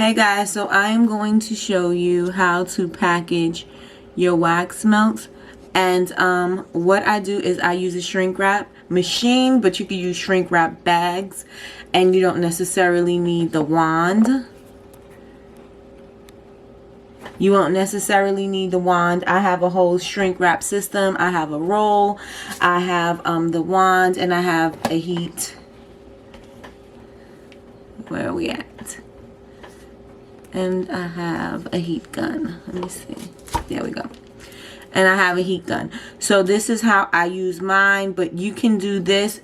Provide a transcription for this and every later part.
Hey guys, so I am going to show you how to package your wax melts. And what I do is I use a shrink wrap machine, but you can use shrink wrap bags, and you don't necessarily need the wand. You won't necessarily need the wand. I have a whole shrink wrap system. I have a roll, I have the wand, and I have a heat. Where are we at? And I have a heat gun. Let me see. There we go. And I have a heat gun. So this is how I use mine, but you can do this.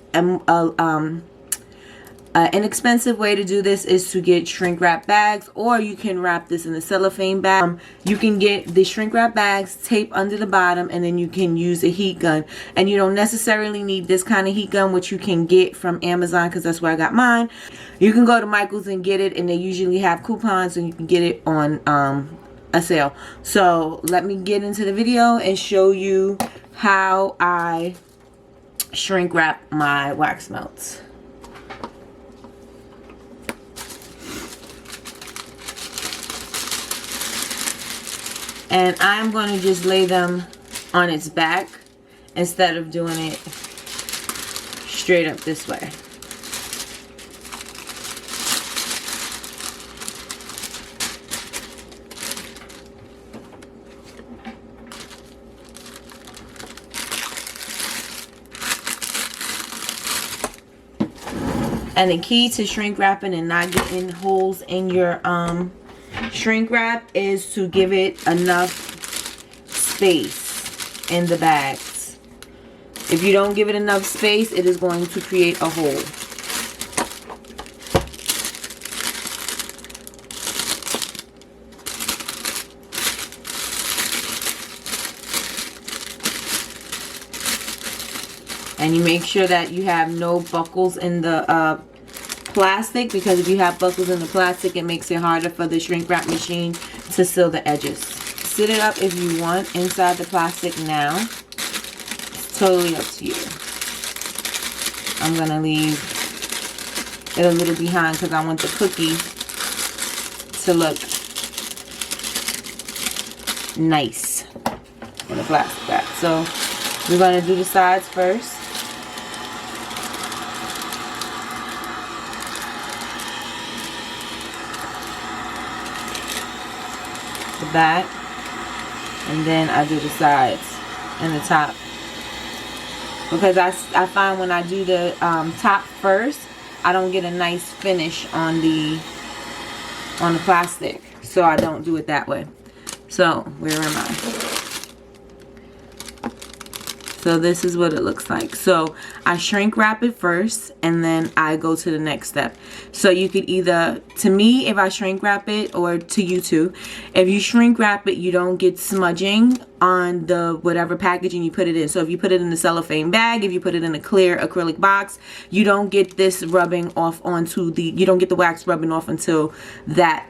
An expensive way to do this is to get shrink wrap bags, or you can wrap this in a cellophane bag. You can get the shrink wrap bags, tape under the bottom, and then you can use a heat gun. And you don't necessarily need this kind of heat gun, which you can get from Amazon, because that's where I got mine. You can go to Michael's and get it, and they usually have coupons, and you can get it on a sale. So let me get into the video and show you how I shrink wrap my wax melts. And I'm going to just lay them on its back instead of doing it straight up this way. And the key to shrink wrapping and not getting holes in your shrink wrap is to give it enough space in the bags. If you don't give it enough space, it is going to create a hole. And you make sure that you have no buckles in the plastic, because if you have buckles in the plastic, it makes it harder for the shrink wrap machine to seal the edges. Sit it up if you want inside the plastic now. It's totally up to you. I'm going to leave it a little behind because I want the cookie to look nice in the plastic wrap. So we're going to do the sides first. The back, and then I do the sides and the top, because I find when I do the top first, I don't get a nice finish on the plastic, so I don't do it that way. So where am I? So this is what it looks like. So I shrink wrap it first, and then I go to the next step. So you could either, to me, if I shrink wrap it, or to you too, if you shrink wrap it, you don't get smudging on the whatever packaging you put it in. So if you put it in the cellophane bag, if you put it in a clear acrylic box, you don't get this rubbing off onto the, you don't get the wax rubbing off until that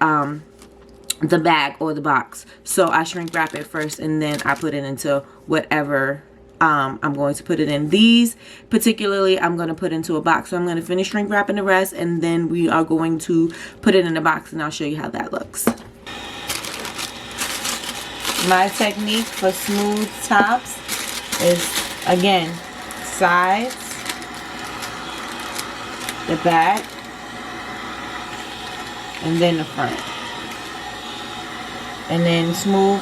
the bag or the box. So I shrink wrap it first, and then I put it into whatever I'm going to put it in. These particularly I'm going to put into a box. So I'm going to finish shrink wrapping the rest, and then we are going to put it in a box, and I'll show you how that looks. My technique for smooth tops is, again, sides, the back, and then the front. And then smooth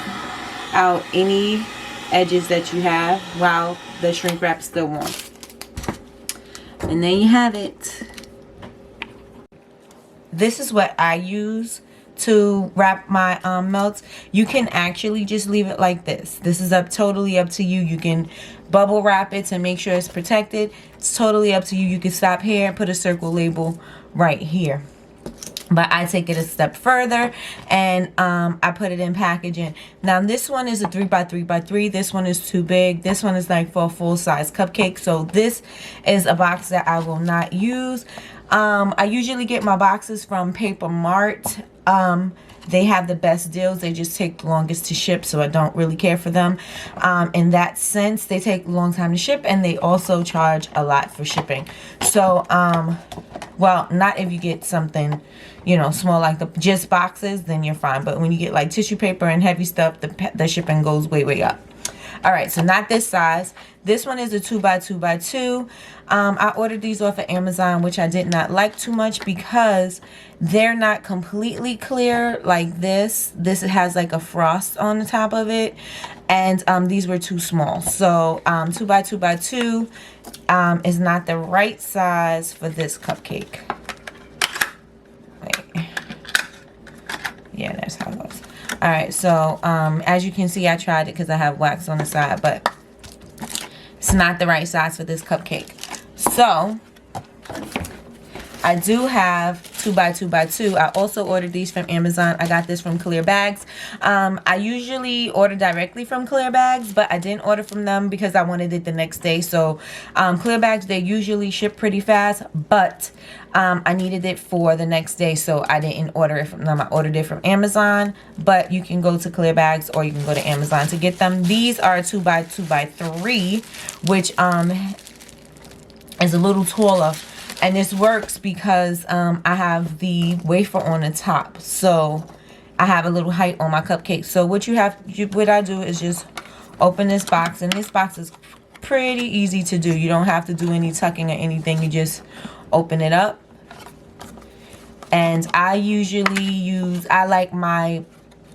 out any edges that you have while the shrink wrap is still warm. And there you have it. This is what I use to wrap my melts. You can actually just leave it like this. This is totally up to you. You can bubble wrap it to make sure it's protected. It's totally up to you. You can stop here and put a circle label right here. But I take it a step further, and I put it in packaging. Now this one is a 3x3x3. This one is too big. This one is like for a full-size cupcake. So this is a box that I will not use. I usually get my boxes from Paper Mart. They have the best deals. They just take the longest to ship, so I don't really care for them. In that sense, they take a long time to ship, and they also charge a lot for shipping. So, well, not if you get something, you know, small like just boxes, then you're fine. But when you get like tissue paper and heavy stuff, the shipping goes way, way up. All right, so not this size. This one is a 2x2x2. I ordered these off of Amazon, which I did not like too much because they're not completely clear like this. This has like a frost on the top of it, and these were too small. So 2x2x2 is not the right size for this cupcake. Wait. Yeah, that's how it goes. All right, so as you can see, I tried it because I have wax on the side, but it's not the right size for this cupcake. So I do have 2x2x2. I also ordered these from Amazon. I got this from Clear Bags. I usually order directly from Clear Bags, but I didn't order from them because I wanted it the next day. So Clear Bags, they usually ship pretty fast, but I needed it for the next day, so I didn't order it from them. I ordered it from Amazon, but you can go to Clear Bags or you can go to Amazon to get them. These are 2x2x3, which is a little taller. And this works because I have the wafer on the top, so I have a little height on my cupcake. So what I do is just open this box, and this box is pretty easy to do. You don't have to do any tucking or anything. You just open it up. And I usually like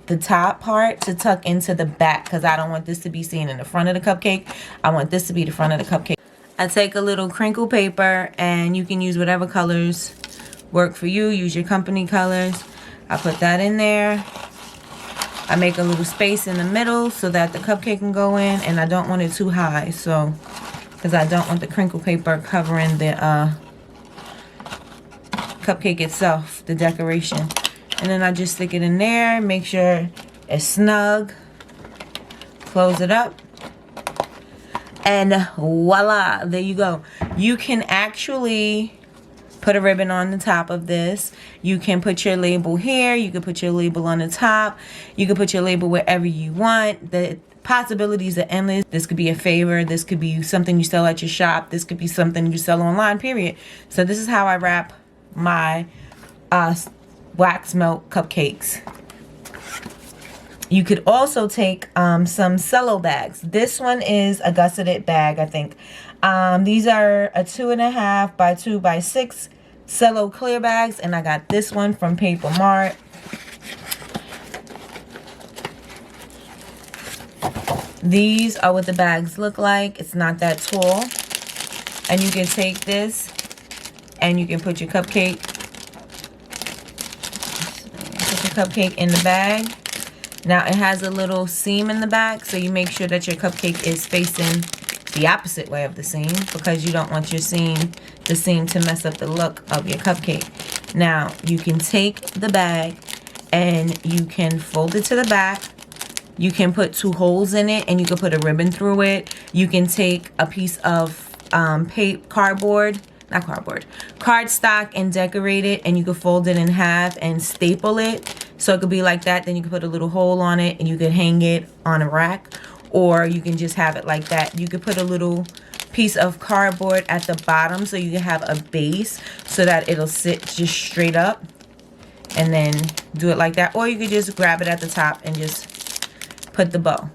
the top part to tuck into the back because I don't want this to be seen in the front of the cupcake. I want this to be the front of the cupcake. I take a little crinkle paper, and you can use whatever colors work for you. Use your company colors. I put that in there. I make a little space in the middle so that the cupcake can go in, and I don't want it too high, so because I don't want the crinkle paper covering the cupcake itself, the decoration. And then I just stick it in there, make sure it's snug, close it up. And voila, there you go. You can actually put a ribbon on the top of this. You can put your label here. You can put your label on the top. You can put your label wherever you want. The possibilities are endless. This could be a favor. This could be something you sell at your shop. This could be something you sell online, period. So this is how I wrap my wax melt cupcakes. You could also take some cello bags. This one is a gusseted bag, I think. These are a 2.5 by 2 by 6 cello clear bags, and I got this one from Paper Mart. These are what the bags look like. It's not that tall. And you can take this and you can put your cupcake in the bag. Now it has a little seam in the back, so you make sure that your cupcake is facing the opposite way of the seam because you don't want the seam to mess up the look of your cupcake. Now you can take the bag and you can fold it to the back. You can put 2 holes in it and you can put a ribbon through it. You can take a piece of cardstock and decorate it, and you can fold it in half and staple it. So it could be like that. Then you can put a little hole on it and you could hang it on a rack, or you can just have it like that. You could put a little piece of cardboard at the bottom so you can have a base so that it'll sit just straight up, and then do it like that. Or you could just grab it at the top and just put the bow.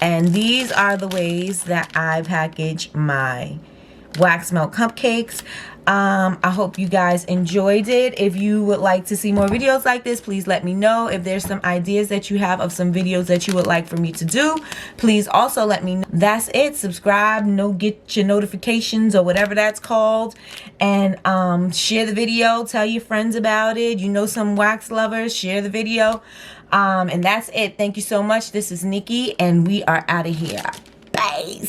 And these are the ways that I package my wax melt cupcakes. I hope you guys enjoyed it. If you would like to see more videos like this, please let me know. If there's some ideas that you have of some videos that you would like for me to do, please also let me know. That's it. Subscribe, get your notifications or whatever that's called, and share the video. Tell your friends about it. You know some wax lovers, share the video. And that's it. Thank you so much. This is Nikki, and we are out of here. Bye.